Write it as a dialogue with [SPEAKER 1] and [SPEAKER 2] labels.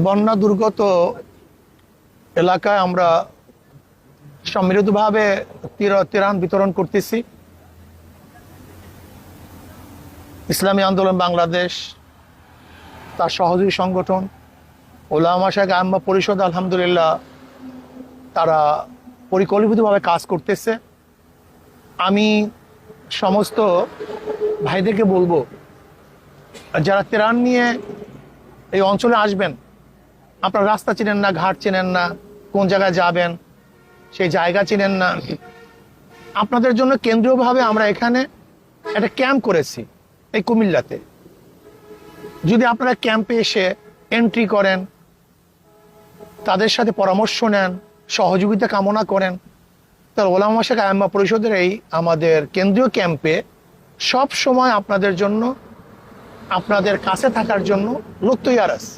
[SPEAKER 1] বন্যা দুর্গত এলাকায় আমরা সম্মিলিতভাবে ত্রাণ বিতরণ করতেছি। ইসলামী আন্দোলন বাংলাদেশ, তার সহযোগী সংগঠন ওলামা শাইখ আম্মা পরিষদ আলহামদুলিল্লাহ তারা পরিকল্পিতভাবে কাজ করতেছে। আমি সমস্ত ভাইদেরকে বলবো, যারা ত্রাণ নিয়ে এই অঞ্চলে আসবেন, আপনারা রাস্তা চিনেন না, ঘাট চেনেন না, কোন জায়গায় যাবেন সেই জায়গা চিনেন না, আপনাদের জন্য কেন্দ্রীয়ভাবে আমরা এখানে একটা ক্যাম্প করেছি এই কুমিল্লাতে। যদি আপনারা ক্যাম্পে এসে এন্ট্রি করেন, তাদের সাথে পরামর্শ নেন, সহযোগিতা কামনা করেন, তাহলে ওলামা শাইখ আম্মা পরিষদের এই আমাদের কেন্দ্রীয় ক্যাম্পে সব সময় আপনাদের জন্য, আপনাদের কাছে থাকার জন্য লোক তৈয়ার আছে।